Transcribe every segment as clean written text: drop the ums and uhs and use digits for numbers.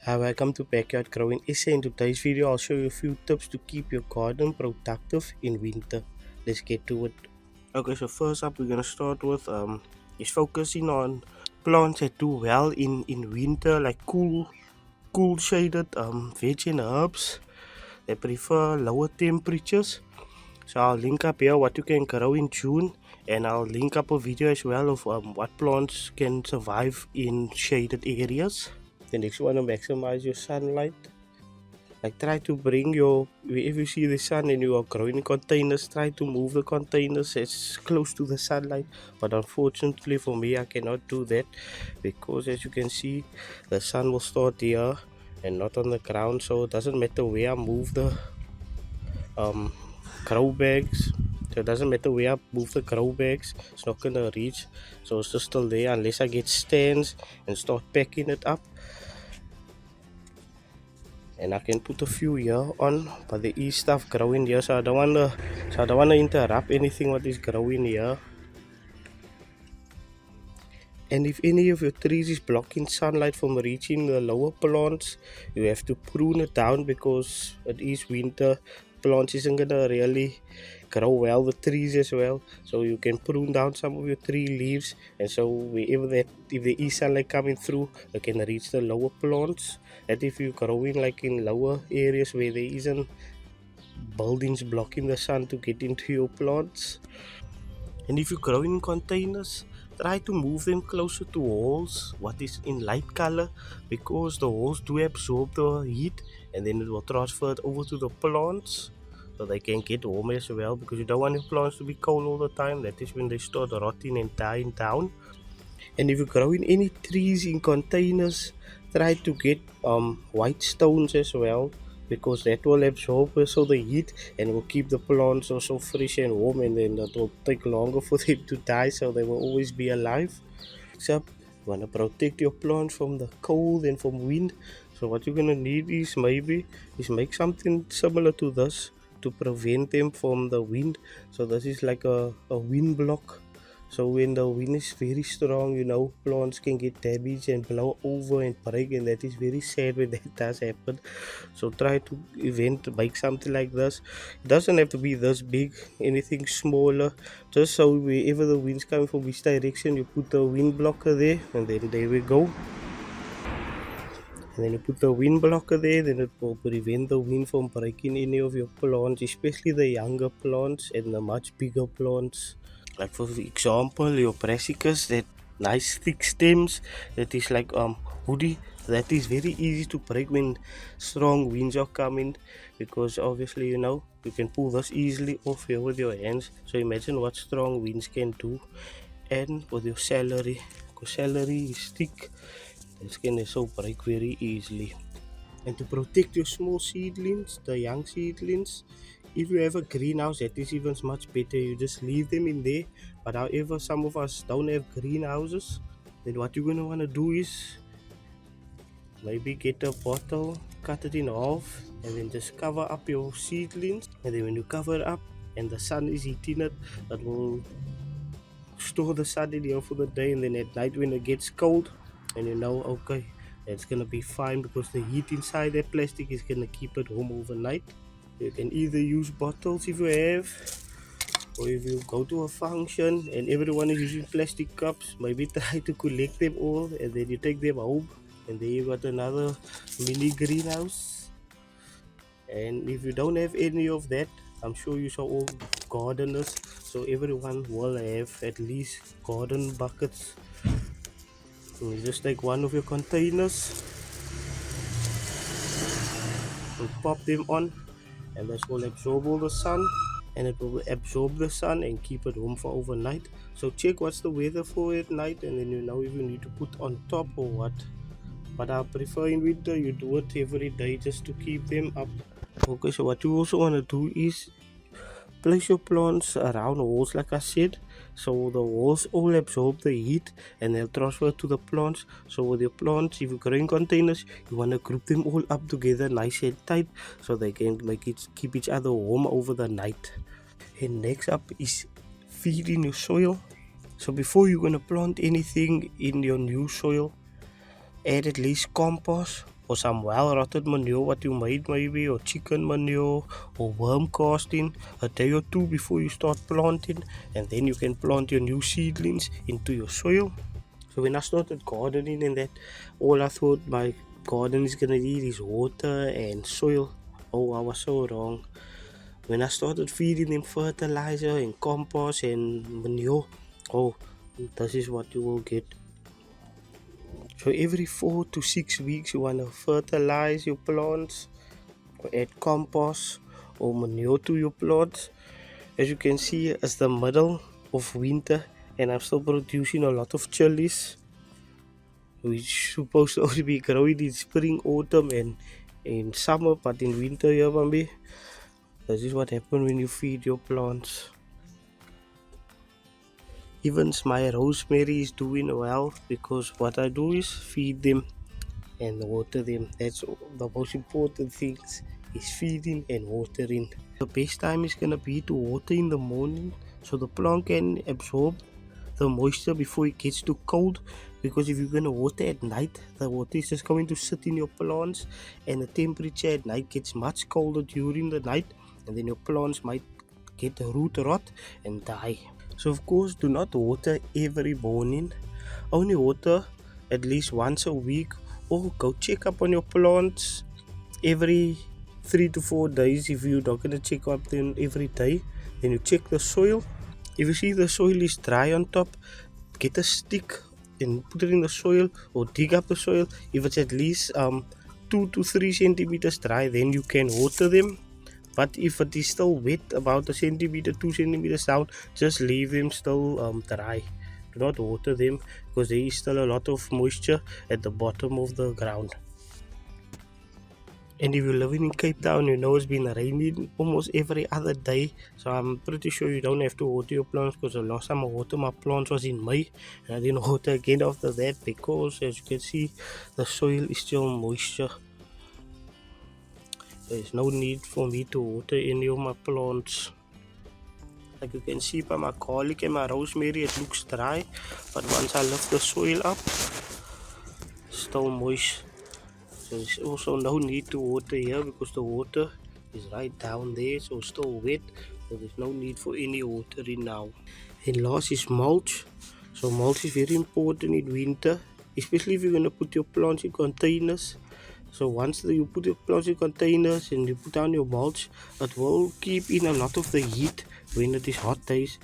Hi, welcome to Backyard Growing SA. In today's video, I'll show you a few tips to keep your garden productive in winter. Let's get to it. Okay, so first up, we're gonna start with is focusing on plants that do well in winter, like cool shaded veg and herbs. They prefer lower temperatures. So I'll link up here what you can grow in June, and I'll link up a video as well of what plants can survive in shaded areas. The next one, to maximize your sunlight. Like, try to bring your, if you see the sun and you are growing in containers, try to move the containers as close to the sunlight. But unfortunately for me, I cannot do that because, as you can see, the sun will start here and not on the ground. So it doesn't matter where I move the um grow bags. So it doesn't matter where I move the grow bags, it's not gonna reach. So it's just still there unless I get stands and start packing it up. And I can put a few here on, but there is stuff growing here, so I don't wanna interrupt anything what is growing here. And if any of your trees is blocking sunlight from reaching the lower plants, you have to prune it down because it is winter. Plants isn't gonna really grow well, the trees as well. So you can prune down some of your tree leaves, and so wherever that, if there is sunlight coming through, you can reach the lower plants. And if you're growing like in lower areas where there isn't buildings blocking the sun to get into your plants. And if you grow in containers, try to move them closer to walls, what is in light color, because the walls do absorb the heat and then it will transfer it over to the plants so they can get warm as well, because you don't want your plants to be cold all the time. That is when they start rotting and dying down. And if you grow in any trees in containers, try to get white stones as well, because that will absorb also the heat and will keep the plants also fresh and warm, and then it will take longer for them to die, so they will always be alive. Except you want to protect your plants from the cold and from wind. So what you're gonna need is make something similar to this to prevent them from the wind. So this is like a wind block. So when the wind is very strong, plants can get damaged and blow over and break, and that is very sad when that does happen. So try to make something like this. It doesn't have to be this big, anything smaller. Just so wherever the wind's coming from which direction, you put the wind blocker there, and then there we go. And then you put the wind blocker there, then it will prevent the wind from breaking any of your plants, especially the younger plants and the much bigger plants. Like for example, your brassicas, that nice thick stems that is like woody, that is very easy to break when strong winds are coming, because obviously you can pull this easily off here with your hands. So imagine what strong winds can do. And with your celery, because celery is thick, it can also break very easily. And to protect your small seedlings, the young seedlings, if you have a greenhouse, that is even much better. You just leave them in there. But however, some of us don't have greenhouses, then what you're gonna wanna do is maybe get a bottle, cut it in half, and then just cover up your seedlings. And then when you cover it up and the sun is hitting it, it will store the sun in here for the day, and then at night when it gets cold, and okay, it's gonna be fine because the heat inside that plastic is gonna keep it warm overnight. You can either use bottles if you have, or if you go to a function and everyone is using plastic cups, maybe try to collect them all and then you take them home, and then you got another mini greenhouse. And if you don't have any of that, I'm sure you saw all gardeners, so everyone will have at least garden buckets. So you just take one of your containers and pop them on, and this will absorb all the sun, and it will absorb the sun and keep it warm for overnight. So check what's the weather for at night, and then if you need to put on top or what. But I prefer in winter you do it every day just to keep them up. Okay, so what you also want to do is place your plants around walls, like I said, so the walls all absorb the heat and they'll transfer to the plants. So with your plants, if you're growing containers, you want to group them all up together nice and tight so they can keep each other warm over the night. And next up is feeding your soil. So before you're going to plant anything in your new soil, add at least compost or some well rotted manure what you made maybe, or chicken manure or worm casting a day or two before you start planting, and then you can plant your new seedlings into your soil. So when I started gardening and that, all I thought my garden is gonna need is water and soil. Oh, I was so wrong. When I started feeding them fertilizer and compost and manure, oh, this is what you will get. So every 4 to 6 weeks you wanna fertilize your plants, or add compost or manure to your plants. As you can see, it's the middle of winter and I'm still producing a lot of chilies, which supposed to only be growing in spring, autumn and in summer, but in winter, yeah, Bambi. This is what happens when you feed your plants. Even my rosemary is doing well because what I do is feed them and water them. That's the most important things, is feeding and watering. The best time is gonna be to water in the morning so the plant can absorb the moisture before it gets too cold, because if you're going to water at night, the water is just going to sit in your plants and the temperature at night gets much colder during the night, and then your plants might get root rot and die. So of course, do not water every morning, only water at least once a week, or go check up on your plants every 3 to 4 days. If you're not going to check up them every day, then you check the soil. If you see the soil is dry on top, get a stick and put it in the soil, or dig up the soil. If it's at least 2 to 3 centimeters dry, then you can water them. But if it is still wet, about a centimeter, 2 centimeters down, just leave them still dry. Do not water them because there is still a lot of moisture at the bottom of the ground. And if you're living in Cape Town, you know it's been raining almost every other day. So I'm pretty sure you don't have to water your plants, because the last time I watered my plants was in May. And I didn't water again after that because, as you can see, the soil is still moisture. There's no need for me to water any of my plants. Like you can see by my garlic and my rosemary, it looks dry. But once I lift the soil up, it's still moist. So there's also no need to water here because the water is right down there, so it's still wet, so there's no need for any watering now. And last is mulch. So mulch is very important in winter, especially if you're going to put your plants in containers. So once you put your plants in containers and you put down your mulch, it will keep in a lot of the heat when it is hot days.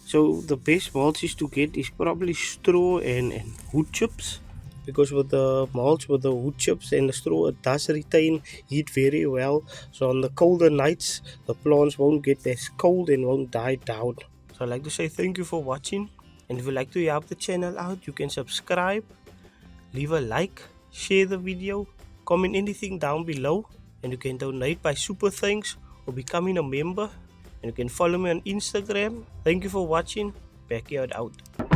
So the best mulch is to get is probably straw and wood chips, because with the mulch, with the wood chips and the straw, it does retain heat very well. So on the colder nights, the plants won't get as cold and won't die down. So I'd like to say thank you for watching, and if you'd like to help the channel out, you can subscribe, leave a like, share the video, comment anything down below, and you can donate by super thanks or becoming a member, and you can follow me on Instagram. Thank you for watching. Backyard out.